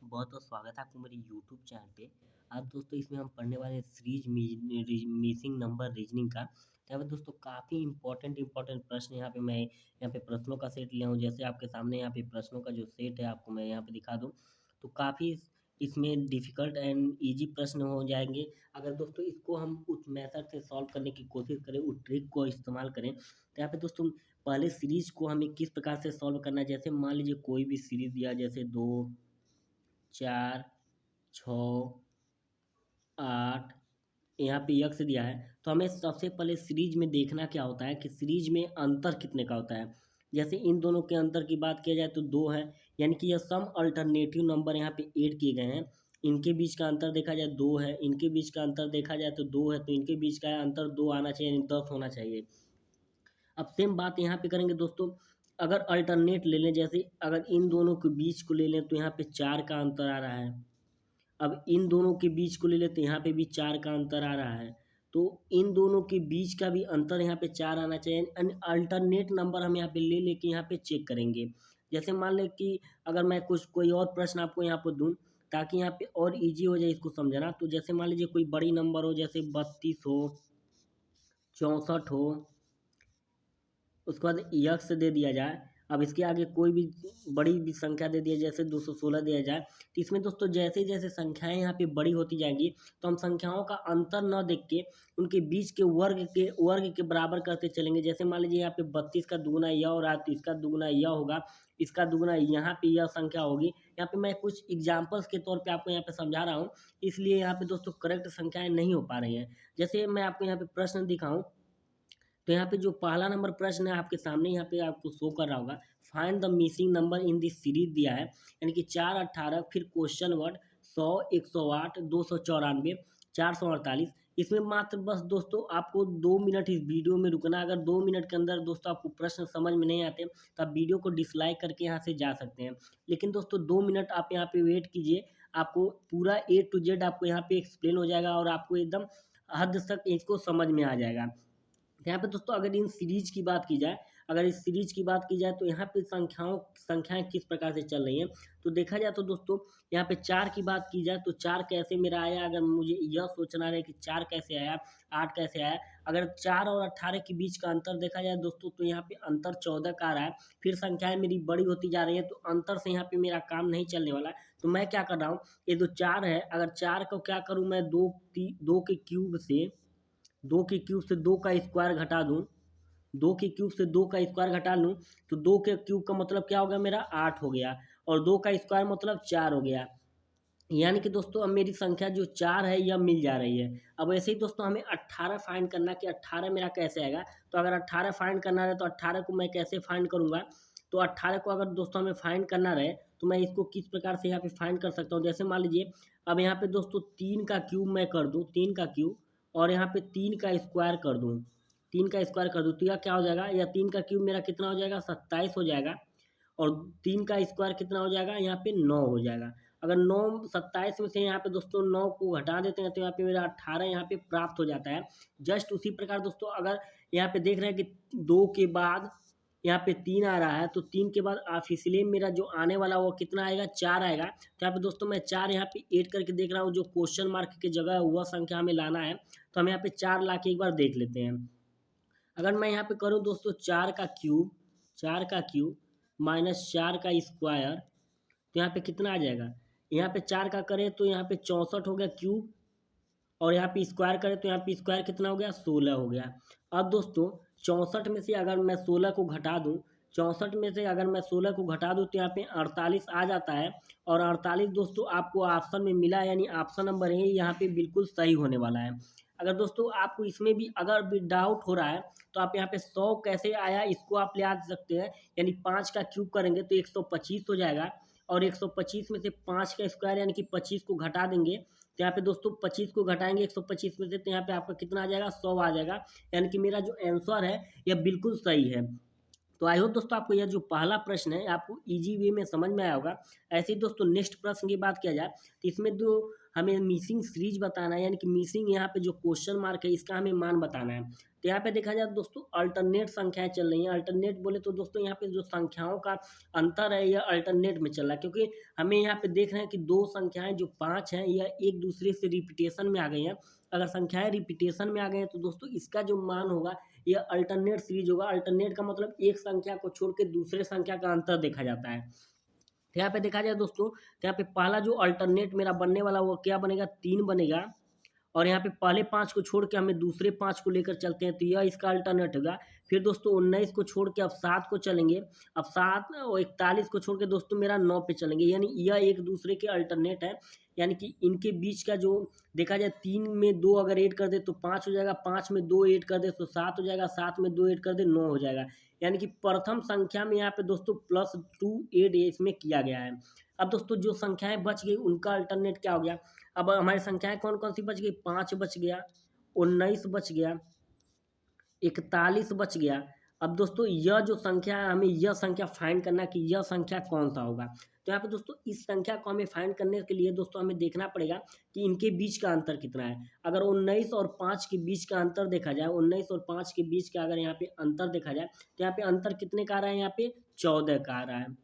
दोस्तों बहुत-बहुत स्वागत है आपको मेरे यूट्यूब चैनल पे। आज दोस्तों इसमें हम पढ़ने वाले हैं सीरीज़ मिसिंग नंबर रीज़निंग का। तो यहाँ पे दोस्तों काफ़ी इम्पोर्टेंट प्रश्न यहाँ पे मैं यहाँ पे प्रश्नों का सेट लिया हूँ। जैसे आपके सामने यहाँ पे प्रश्नों का जो सेट है आपको मैं यहाँ पे दिखा दूँ। तो काफ़ी इसमें डिफ़िकल्ट एंड ईज़ी प्रश्न हो जाएँगे। अगर दोस्तों इसको हम उस मेथड से सॉल्व करने की कोशिश करें, उस ट्रिक को इस्तेमाल करें, तो यहाँ पे दोस्तों पहले सीरीज़ को हमें किस प्रकार से सॉल्व करना है। जैसे मान लीजिए कोई भी सीरीज़ दिया, जैसे 2, 4, 6, 8, यहाँ पे यक्स दिया है। तो हमें सबसे पहले सीरीज में देखना क्या होता है कि सीरीज में अंतर कितने का होता है। जैसे इन दोनों के अंतर की बात किया जाए तो 2 है, यानी कि यह सम अल्टरनेटिव नंबर यहाँ पे ऐड किए गए हैं। इनके बीच का अंतर देखा जाए 2 है, इनके बीच का अंतर देखा जाए तो 2 है, तो इनके बीच का अंतर 2 आना चाहिए, यानी 10 होना चाहिए। अब सेम बात यहाँ पे करेंगे दोस्तों, अगर अल्टरनेट ले लें, जैसे अगर इन दोनों के बीच को ले लें तो यहाँ पे 4 का अंतर आ रहा है। अब इन दोनों के बीच को ले लेते हैं, यहाँ पे भी 4 का अंतर आ रहा है। तो इन दोनों के बीच का भी अंतर यहाँ पे 4 आना चाहिए। अल्टरनेट नंबर हम यहाँ पे ले लेके यहाँ पे चेक करेंगे। जैसे मान लें कि अगर मैं कुछ कोई और प्रश्न आपको यहाँ पे दूँ, ताकि यहाँ पे और ईज़ी हो जाए इसको समझना। तो जैसे मान लीजिए कोई बड़ी नंबर हो, जैसे 32 हो, 64 हो, उसके बाद यक्स दे दिया जाए। अब इसके आगे कोई भी बड़ी भी संख्या दे दिया, जैसे 216 दिया जाए। तो इसमें दोस्तों जैसे-जैसे संख्याएँ यहाँ पे बड़ी होती जाएँगी, तो हम संख्याओं का अंतर ना देख के उनके बीच के वर्ग के बराबर करते चलेंगे। जैसे मान लीजिए यहाँ पे 32 का दुगुना यह हो रहा है, तो इसका दुगुना यह होगा, इसका दुगुना यहाँ पे यह संख्या होगी। यहाँ पे मैं कुछ एग्ज़ाम्पल्स के तौर पे आपको यहाँ पे समझा रहा हूँ, इसलिए यहाँ पे दोस्तों करेक्ट संख्याएँ नहीं हो पा रही हैं। जैसे मैं आपको यहाँ पे प्रश्न दिखाऊँ, तो यहाँ पे जो पहला नंबर प्रश्न है आपके सामने, यहाँ पे आपको शो कर रहा होगा, find the missing number in this series दिया है, यानी कि 4, 18, फिर क्वेश्चन वर्ड 100, 108, 294, 448। इसमें मात्र बस दोस्तों आपको 2 मिनट इस वीडियो में रुकना। अगर 2 मिनट के अंदर दोस्तों आपको प्रश्न समझ में नहीं आते, तो आप वीडियो को डिसलाइक करके यहाँ से जा सकते हैं। लेकिन दोस्तों 2 मिनट आप यहाँ पे वेट कीजिए, आपको पूरा ए टू जेड आपको यहाँ पे एक्सप्लेन हो जाएगा और आपको एकदम हद तक इसको समझ में आ जाएगा। यहाँ पे दोस्तों अगर इन सीरीज की बात की जाए, अगर इस सीरीज की बात की जाए, तो यहाँ पे संख्याएं किस प्रकार से चल रही हैं। तो देखा जाए तो दोस्तों यहाँ पे 4 की बात की जाए, तो 4 कैसे मेरा आया, अगर मुझे यह सोचना रहे कि 4 कैसे आया, 8 कैसे आया। अगर 4 और 18 के बीच का अंतर देखा जाए दोस्तों, तो यहाँ पे अंतर 14 का आ रहा है। फिर संख्याएं मेरी बड़ी होती जा रही है, तो अंतर से यहाँ पे मेरा काम नहीं चलने वाला है। तो मैं क्या कर रहा हूँ, ये जो 4 है, अगर 4 को क्या करूँ मैं, 2 के क्यूब से 2 के क्यूब से 2 का स्क्वायर घटा दूँ, 2 के क्यूब से 2 का स्क्वायर घटा लूँ, तो 2 के क्यूब का मतलब क्या हो गया मेरा, 8 हो गया, और 2 का स्क्वायर मतलब 4 हो गया। यानी कि दोस्तों अब मेरी संख्या जो 4 है यह मिल जा रही है। अब ऐसे ही दोस्तों हमें 18 फाइंड करना है कि 18 मेरा कैसे आएगा। तो अगर 18 फाइंड करना है, तो 18 को मैं कैसे फाइंड करूँगा। तो 18 को अगर दोस्तों हमें फाइंड करना रहे, तो मैं इसको किस प्रकार से यहाँ पे फाइंड कर सकता हूँ। जैसे मान लीजिए अब यहाँ पे दोस्तों 3 का क्यूब मैं कर दूँ, 3 का क्यूब, और यहाँ पे 3 का स्क्वायर कर दूँ, 3 का स्क्वायर कर दूँ, तो यह क्या हो जाएगा, या 3 का क्यूब मेरा कितना हो जाएगा, 27 हो जाएगा, और 3 का स्क्वायर कितना हो जाएगा, यहाँ पे 9 हो जाएगा। अगर 9 27 में से यहाँ पे दोस्तों 9 को घटा देते हैं, तो यहाँ पे मेरा 18 यहाँ पे प्राप्त हो जाता है। जस्ट उसी प्रकार दोस्तों अगर यहाँ पे देख रहे हैं कि 2 के बाद यहाँ पे 3 आ रहा है, तो 3 के बाद ऑफिशियली मेरा जो आने वाला वो कितना आएगा, 4 आएगा। तो यहाँ पे दोस्तों मैं 4 यहाँ पे ऐड करके देख रहा हूँ, जो क्वेश्चन मार्क की जगह है वह संख्या हमें लाना है। तो हम यहाँ पे 4 ला के एक बार देख लेते हैं। अगर मैं यहाँ पे करूँ दोस्तों 4 का क्यूब माइनस 4 का स्क्वायर, तो यहाँ पे कितना आ जाएगा, यहाँ पे 4 का करें तो यहाँ पे 64 हो गया क्यूब, और यहाँ पे स्क्वायर करें तो यहाँ पे स्क्वायर कितना हो गया, 16 हो गया। अब दोस्तों 64 में से अगर मैं 16 को घटा दूँ, 64 में से अगर मैं 16 को घटा दूँ, तो यहाँ पे 48 आ जाता है। और 48 दोस्तों आपको ऑप्शन में मिला है, यानी ऑप्शन नंबर ए यहाँ पे बिल्कुल सही होने वाला है। अगर दोस्तों आपको इसमें भी अगर भी डाउट हो रहा है, तो आप यहाँ पे 100 कैसे आया इसको आप याद सकते हैं, यानी 5 का क्यूब करेंगे तो 125 हो जाएगा, और 125 में से 5 का स्क्वायर यानी कि 25 को घटा देंगे, तो यहाँ पे दोस्तों 25 को घटाएंगे 125 में से, तो यहाँ पे आपका कितना आ जाएगा, 100 आ जाएगा। यानी कि मेरा जो आंसर है यह बिल्कुल सही है। तो आई होप दोस्तों आपको यह जो पहला प्रश्न है आपको इजी वे में समझ में आया होगा। ऐसे ही दोस्तों नेक्स्ट प्रश्न की बात किया जाए, तो इसमें जो हमें मिसिंग सीरीज बताना है, यानी कि मिसिंग यहाँ पे जो क्वेश्चन मार्क है इसका हमें मान बताना है। तो यहाँ पे देखा जाए तो दोस्तों अल्टरनेट संख्याएं चल रही हैं। अल्टरनेट बोले तो दोस्तों यहाँ पे जो संख्याओं का अंतर है यह अल्टरनेट में चल रहा है, क्योंकि हमें यहाँ पे देख रहे हैं कि दो संख्याएं जो 5 हैं यह एक दूसरे से रिपीटेशन में आ गई हैं। अगर संख्याएं रिपीटेशन में आ गई हैं तो दोस्तों इसका जो मान होगा यह अल्टरनेट सीरीज होगा। अल्टरनेट का मतलब एक संख्या को छोड़ के दूसरे संख्या का अंतर देखा जाता है। तो यहाँ पे देखा जाए दोस्तों, तो यहाँ पे पहला जो अल्टरनेट मेरा बनने वाला वो क्या बनेगा, 3 बनेगा। और यहाँ पे पहले 5 को छोड़ के हमें दूसरे 5 को लेकर चलते हैं तो यह इसका अल्टरनेट होगा। फिर दोस्तों 19 को छोड़ के अब 7 को चलेंगे। अब 7 और 41 को छोड़ के दोस्तों मेरा 9 पे चलेंगे, यानी यह एक दूसरे के अल्टरनेट है। यानी कि इनके बीच का जो देखा जाए 3 में 2 अगर ऐड कर दे तो 5 हो जाएगा, 5 में 2 ऐड कर दे तो 7 हो जाएगा, 7 में 2 ऐड कर दे 9 हो जाएगा। यानी कि प्रथम संख्या में यहाँ पे दोस्तों +2 ऐड इसमें किया गया है। अब दोस्तों जो संख्याएं बच गई उनका अल्टरनेट क्या हो गया। अब हमारी संख्याएं कौन कौन सी बच गई, 5 बच गया, 19 बच गया, 41 बच गया। अब दोस्तों यह जो संख्या है हमें यह संख्या फाइंड करना है कि यह संख्या कौन सा होगा। तो यहाँ पे दोस्तों इस संख्या को हमें फाइंड करने के लिए दोस्तों हमें देखना पड़ेगा कि इनके बीच का अंतर कितना है। अगर 19 और 5 के बीच का अंतर देखा जाए, 19 और 5 के बीच का अगर यहाँ पे अंतर देखा जाए तो यहाँ पे अंतर कितने का आ रहा है, यहाँ पे 14 का आ रहा है।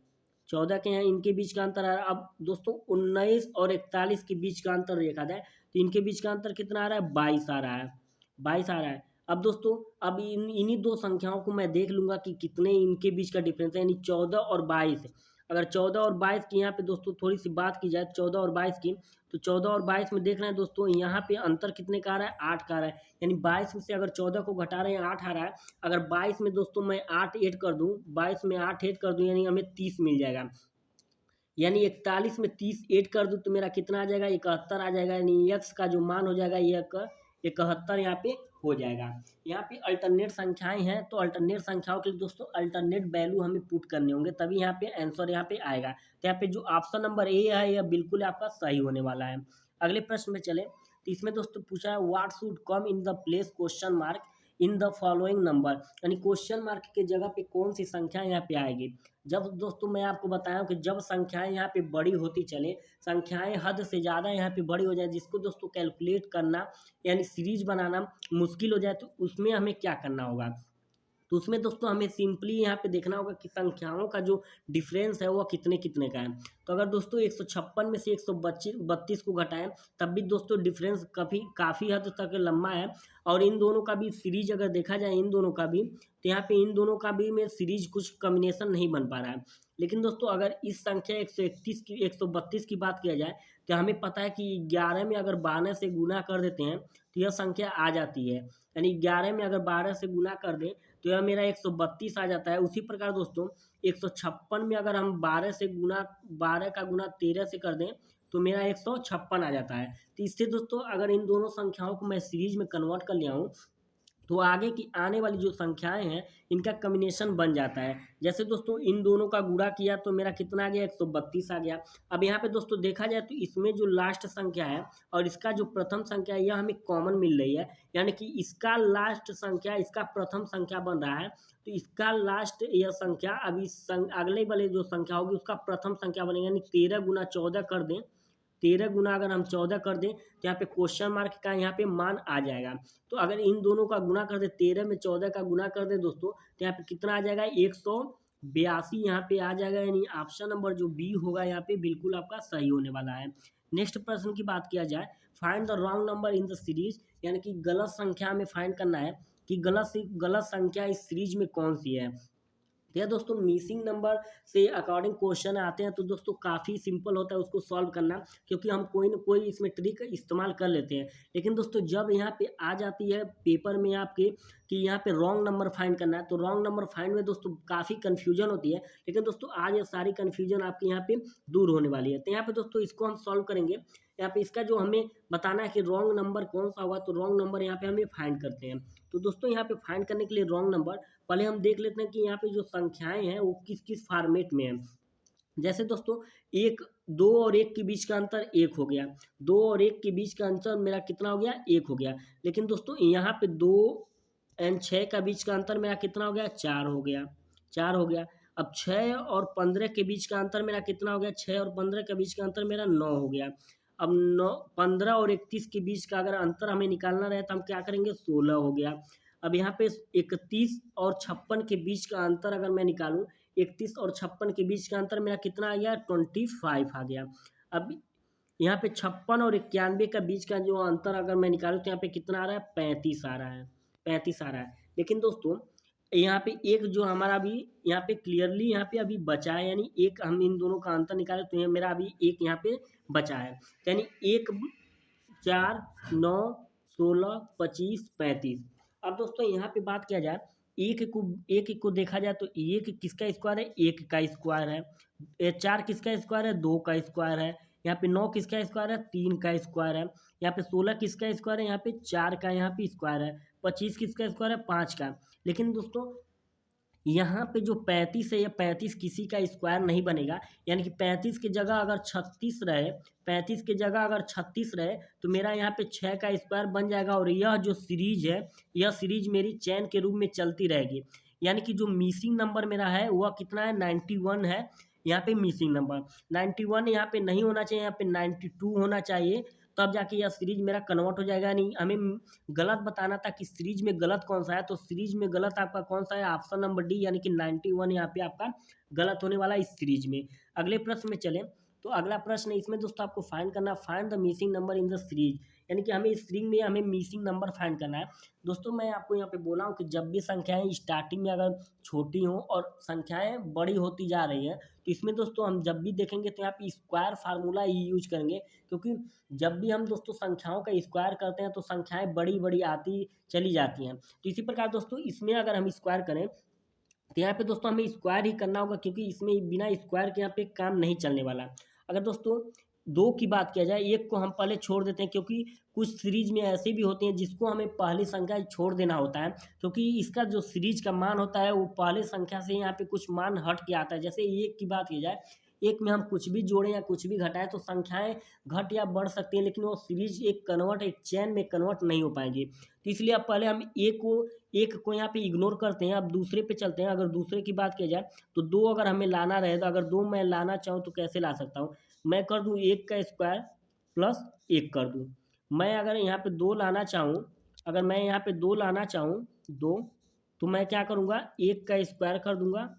14 के यहाँ इनके बीच का अंतर आ रहा है। अब दोस्तों 19 और 41 के बीच का अंतर देखा जाए तो इनके बीच का अंतर कितना आ रहा है, 22 आ रहा है, 22 आ रहा है। अब दोस्तों अब इन्हीं दो संख्याओं को मैं देख लूंगा कि कितने इनके बीच का डिफरेंस है, यानी 14 और 22। अगर 14 और 22 की यहाँ पे दोस्तों थोड़ी सी बात की जाए 14 और 22 की, तो 14 और 22 में देख रहे हैं दोस्तों यहाँ पे अंतर कितने का आ रहा है, 8 का आ रहा है। यानी 22 में से अगर 14 को घटा रहे हैं 8 आ रहा है। अगर 22 में दोस्तों मैं 8 ऐड कर दूं, 22 में 8 ऐड कर दूं यानी हमें 30 मिल जाएगा। यानी 41 में 30 ऐड कर दूं तो मेरा कितना आ जाएगा, 71 आ जाएगा। यानी एक्स का जो मान हो जाएगा ये 71 यहाँ पे हो जाएगा। यहाँ पे अल्टरनेट संख्याएं हैं तो अल्टरनेट संख्याओं के लिए दोस्तों अल्टरनेट वैल्यू हमें पुट करने होंगे, तभी यहाँ पे आंसर यहाँ पे आएगा। तो यहाँ पे जो ऑप्शन नंबर ए है यह बिल्कुल आपका सही होने वाला है। अगले प्रश्न में चले तो इसमें दोस्तों पूछा है what should come in the place question mark in the following number, यानी क्वेश्चन मार्क के जगह पे कौन सी संख्या यहाँ पे आएगी। जब दोस्तों मैं आपको बताया कि जब संख्याएं यहाँ पे बड़ी होती चले, संख्याएं हद से ज़्यादा यहाँ पे बड़ी हो जाए जिसको दोस्तों कैलकुलेट करना यानी सीरीज बनाना मुश्किल हो जाए, तो उसमें हमें क्या करना होगा। तो उसमें दोस्तों हमें सिंपली यहाँ पे देखना होगा कि संख्याओं का जो डिफरेंस है वो कितने कितने का है। तो अगर दोस्तों 156 में से 132 को घटाएं तब भी दोस्तों डिफरेंस काफ़ी हद तक लंबा है। और इन दोनों का भी सीरीज अगर देखा जाए इन दोनों का भी, तो यहाँ पे इन दोनों का भी में सीरीज कुछ कॉम्बिनेशन नहीं बन पा रहा है। लेकिन दोस्तों अगर इस संख्या 132 की बात किया जाए तो हमें पता है कि 11 में अगर 12 से गुना कर देते हैं तो यह संख्या आ जाती है। यानी 11 में अगर 12 से गुना कर दें तो यह मेरा 132 आ जाता है। उसी प्रकार दोस्तों 156 में अगर हम 12 का गुना 13 से कर दें तो मेरा 156 आ जाता है। तो इससे दोस्तों अगर इन दोनों संख्याओं को मैं सीरीज में कन्वर्ट कर लिया हूँ तो आगे की आने वाली जो संख्याएं हैं इनका कॉम्बिनेशन बन जाता है। जैसे दोस्तों इन दोनों का गुणा किया तो मेरा कितना आ गया, 132 आ गया। अब यहाँ पे दोस्तों देखा जाए तो इसमें जो लास्ट संख्या है और इसका जो प्रथम संख्या है यह हमें कॉमन मिल रही है। यानी कि इसका लास्ट संख्या इसका प्रथम संख्या बन रहा है तो इसका लास्ट यह संख्या अभी अगले वाले जो संख्या होगी उसका प्रथम संख्या बनेगा। यानी 13 गुना 14 कर दें, 13 गुना अगर हम 14 कर दें तो यहाँ पे क्वेश्चन मार्क का यहाँ पे मान आ जाएगा। तो अगर इन दोनों का गुना कर दे, 13 में 14 का गुना कर दे दोस्तों तो यहाँ पे कितना आ जाएगा, 182 यहाँ पे आ जाएगा। यानी ऑप्शन नंबर जो बी होगा यहाँ पे बिल्कुल आपका सही होने वाला है। नेक्स्ट प्रश्न की बात किया जाए, find the wrong number in the series, यानी कि गलत संख्या हमें फाइंड करना है कि गलत संख्या इस सीरीज में कौन सी है। या दोस्तों मिसिंग नंबर से अकॉर्डिंग क्वेश्चन आते हैं तो दोस्तों काफ़ी सिंपल होता है उसको सॉल्व करना, क्योंकि हम कोई ना कोई इसमें ट्रिक इस्तेमाल कर लेते हैं। लेकिन दोस्तों जब यहाँ पे आ जाती है पेपर में आपके कि यहाँ पे रॉन्ग नंबर फाइंड करना है तो रॉन्ग नंबर फाइंड में दोस्तों काफ़ी कन्फ्यूजन होती है। लेकिन दोस्तों आज ये सारी कन्फ्यूजन आपकी यहाँ पे दूर होने वाली है। तो यहाँ पे दोस्तों इसको हम सॉल्व करेंगे। यहाँ पे इसका जो हमें बताना है कि रॉन्ग नंबर कौन सा होगा, तो रॉन्ग नंबर यहाँ पे हमें फाइंड करते हैं। तो दोस्तों यहाँ पे फाइंड करने के लिए रॉन्ग नंबर पहले हम देख लेते हैं कि यहाँ पे जो संख्याएं हैं वो किस किस फॉर्मेट में है। जैसे दोस्तों 2 और 1 के बीच का अंतर 1 हो गया, 2 और 1 के बीच का अंतर मेरा कितना हो गया, 1 हो गया। लेकिन दोस्तों यहाँ पे 2 एंड 6 का बीच का अंतर मेरा कितना हो गया, 4 हो गया, 4 हो गया। अब 6 और 15 के बीच का अंतर मेरा कितना हो गया, 6 और 15 के बीच का अंतर मेरा 9 हो गया। अब 9 15 और 31 के बीच का अगर अंतर हमें निकालना रहे तो हम क्या करेंगे, 16 हो गया। अब यहाँ पे 31 और 56 के बीच का अंतर अगर मैं निकालूं, 31 और 56 के बीच का अंतर मेरा कितना आ गया, 25 आ गया। अब यहाँ पे 56 और 91 का बीच का जो अंतर अगर मैं निकालूं तो यहाँ पे कितना आ रहा है, 35 आ रहा है, 35 आ रहा है। लेकिन दोस्तों यहाँ पे एक जो हमारा अभी यहाँ पे क्लियरली यहाँ पे अभी बचा है, यानी एक हम इन दोनों का अंतर निकाले तो ये मेरा अभी एक यहाँ पे बचा है, यानी एक 4 9 16 25 35। अब दोस्तों यहाँ पे बात किया जाए, एक को देखा जाए तो एक किसका स्क्वायर है, एक का स्क्वायर है। 4 किसका स्क्वायर है, 2 का स्क्वायर है। यहाँ पे 9 किसका स्क्वायर है, 3 का स्क्वायर है। यहाँ पे 16 किसका स्क्वायर है, यहाँ पे 4 का यहाँ पे स्क्वायर है। 25 किसका स्क्वायर है, 5 का। लेकिन दोस्तों यहाँ पे जो 35 है, ये 35 किसी का स्क्वायर नहीं बनेगा, यानी कि 35 की जगह अगर 36 रहे, 35 की जगह अगर 36 रहे तो मेरा यहाँ पे 6 का स्क्वायर बन जाएगा, और यह जो सीरीज है, यह सीरीज मेरी चैन के रूप में चलती रहेगी। यानी कि जो मिसिंग नंबर मेरा है वह कितना है, 91 है। यहाँ पे मिसिंग नंबर 91 यहाँ पे नहीं होना चाहिए, यहाँ पे 92 होना चाहिए, तब जाके यह सीरीज मेरा कन्वर्ट हो जाएगा। नहीं, हमें गलत बताना था कि सीरीज में गलत कौन सा है, तो सीरीज में गलत आपका कौन सा है, ऑप्शन नंबर डी, यानी कि 91 यहाँ पे आपका गलत होने वाला है इस सीरीज में। अगले प्रश्न में चलें तो अगला प्रश्न है, इसमें दोस्तों आपको फाइंड करना, find the missing number in the series, यानी कि हमें इस सीरीज में हमें मिसिंग नंबर फाइंड करना है। दोस्तों मैं आपको यहाँ पे बोला हूँ कि जब भी संख्याएं स्टार्टिंग में अगर छोटी हों और संख्याएं बड़ी होती जा रही हैं, तो इसमें दोस्तों हम जब भी देखेंगे तो यहाँ पे स्क्वायर फार्मूला ही यूज करेंगे, क्योंकि जब भी हम दोस्तों संख्याओं का स्क्वायर करते हैं तो संख्याएं बड़ी बड़ी आती चली जाती हैं। तो इसी प्रकार दोस्तों इसमें अगर हम स्क्वायर करें तो यहाँ पे दोस्तों हमें स्क्वायर ही करना होगा, क्योंकि इसमें बिना स्क्वायर के यहाँ पे काम नहीं चलने वाला। अगर दोस्तों दो की बात किया जाए, एक को हम पहले छोड़ देते हैं, क्योंकि कुछ सीरीज में ऐसे भी होते हैं जिसको हमें पहली संख्या छोड़ देना होता है, क्योंकि इसका जो सीरीज का मान होता है वो पहले संख्या से यहाँ पे कुछ मान हट के आता है। जैसे एक की बात की जाए, एक में हम कुछ भी जोड़ें या कुछ भी घटाएं तो संख्याएं घट या बढ़ सकती हैं, लेकिन वो सीरीज एक चैन में कन्वर्ट नहीं हो पाएंगी। तो इसलिए अब पहले हम एक को यहाँ पे इग्नोर करते हैं, अब दूसरे पे चलते हैं। अगर दूसरे की बात की जाए तो दो अगर हमें लाना रहे, तो अगर दो मैं लाना चाहूँ तो कैसे ला सकता हूँ, मैं कर दूँ एक का स्क्वायर प्लस एक कर दूँ। मैं अगर यहाँ पे दो लाना चाहूँ, अगर मैं यहाँ पे दो लाना चाहूँ दो, तो मैं क्या करूँगा, एक का स्क्वायर कर दूंगा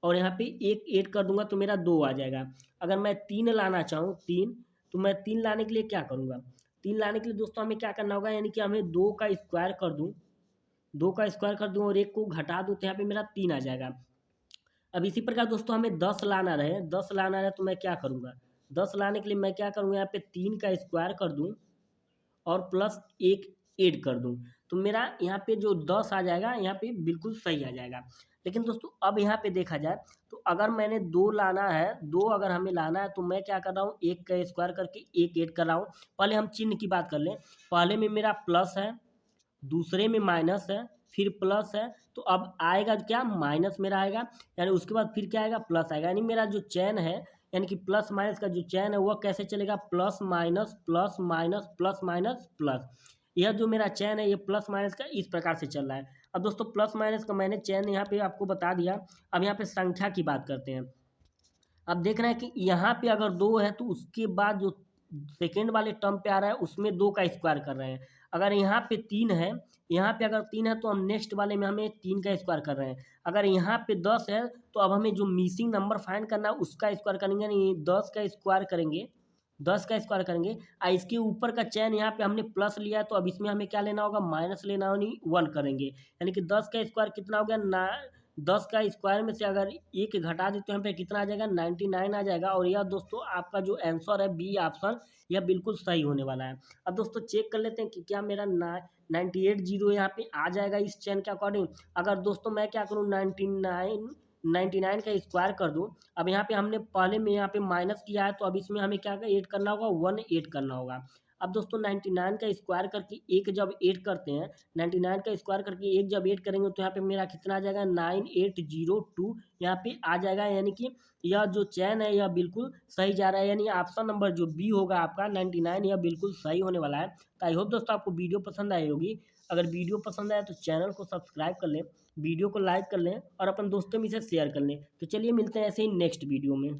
और यहाँ पे एक ऐड कर दूंगा तो मेरा दो आ जाएगा। अगर मैं तीन लाना चाहूँ तीन, तो मैं तीन लाने के लिए क्या करूँगा, तीन लाने के लिए दोस्तों हमें क्या करना होगा, यानी कि हमें दो का स्क्वायर कर दूँ, दो का स्क्वायर कर दूँ और एक को घटा दूँ तो यहाँ पे मेरा तीन आ जाएगा। अब इसी प्रकार दोस्तों हमें 10 लाना रहे, 10 लाना रहे तो मैं क्या करूँगा, 10 लाने के लिए मैं क्या करूँगा, यहाँ पे तीन का स्क्वायर कर दूँ और प्लस एक ऐड कर दूँ, तो मेरा यहाँ पे जो 10 आ जाएगा यहाँ पे बिल्कुल सही आ जाएगा। लेकिन दोस्तों अब यहाँ पे देखा जाए तो अगर मैंने दो लाना है, दो अगर हमें लाना है तो मैं क्या कर रहा हूँ, एक का स्क्वायर करके एक ऐड कर रहा हूँ। पहले हम चिन्ह की बात कर लें, पहले में मेरा प्लस है, दूसरे में माइनस है, फिर प्लस है, तो अब आएगा क्या, माइनस मेरा आएगा, यानी उसके बाद फिर क्या आएगा, प्लस आएगा। यानी मेरा जो चैन है, यानी कि प्लस माइनस का जो चैन है वह कैसे चलेगा, plus minus plus minus plus minus plus. यह जो मेरा चैन है ये प्लस माइनस का इस प्रकार से चल रहा है। अब दोस्तों प्लस माइनस का मैंने चैन यहाँ पे आपको बता दिया। अब यहाँ पे संख्या की बात करते हैं। अब देख रहे हैं कि यहाँ पे अगर दो है तो उसके बाद जो सेकेंड वाले टर्म पे आ रहा है उसमें दो का स्क्वायर कर रहे हैं। अगर यहाँ पे तीन है, यहाँ पे अगर तीन है तो हम नेक्स्ट वाले में हमें तीन का स्क्वायर कर रहे हैं। अगर यहाँ पे 10 है तो अब हमें जो मिसिंग नंबर फाइंड करना है उसका स्क्वायर करेंगे, नहीं 10 का स्क्वायर करेंगे, 10 का स्क्वायर करेंगे। इसके ऊपर का चैन यहाँ पे हमने प्लस लिया है तो अब इसमें हमें क्या लेना होगा, माइनस लेना होगा, नहीं 1 करेंगे। यानी कि 10 का स्क्वायर कितना हो गया ना, 10 का स्क्वायर में से अगर एक घटा दें तो यहाँ पे कितना आ जाएगा, 99 आ जाएगा। और यह दोस्तों आपका जो आंसर है बी ऑप्शन, यह बिल्कुल सही होने वाला है। अब दोस्तों चेक कर लेते हैं कि क्या मेरा 98 यहाँ पे आ जाएगा इस चैन के अकॉर्डिंग। अगर दोस्तों मैं क्या करूँ, 99 का स्क्वायर कर दूँ। अब यहाँ पे हमने पहले में यहाँ पे माइनस किया है तो अब इसमें हमें क्या ऐड करना होगा, 1 ऐड करना होगा। अब दोस्तों 99 का स्क्वायर करके एक जब ऐड करते हैं, 99 का स्क्वायर करके एक जब ऐड करेंगे तो यहाँ पे मेरा कितना आ जाएगा, 9802 यहाँ पे आ जाएगा। यानी कि यह जो चैन है यह बिल्कुल सही जा रहा है, यानी ऑप्शन नंबर जो बी होगा आपका 99, यह बिल्कुल सही होने वाला है। तो आई होप दोस्तों आपको वीडियो पसंद आई होगी। अगर वीडियो पसंद आए तो चैनल को सब्सक्राइब कर लें, वीडियो को लाइक कर लें और अपन दोस्तों में इसे शेयर कर लें। तो चलिए मिलते हैं ऐसे ही नेक्स्ट वीडियो में।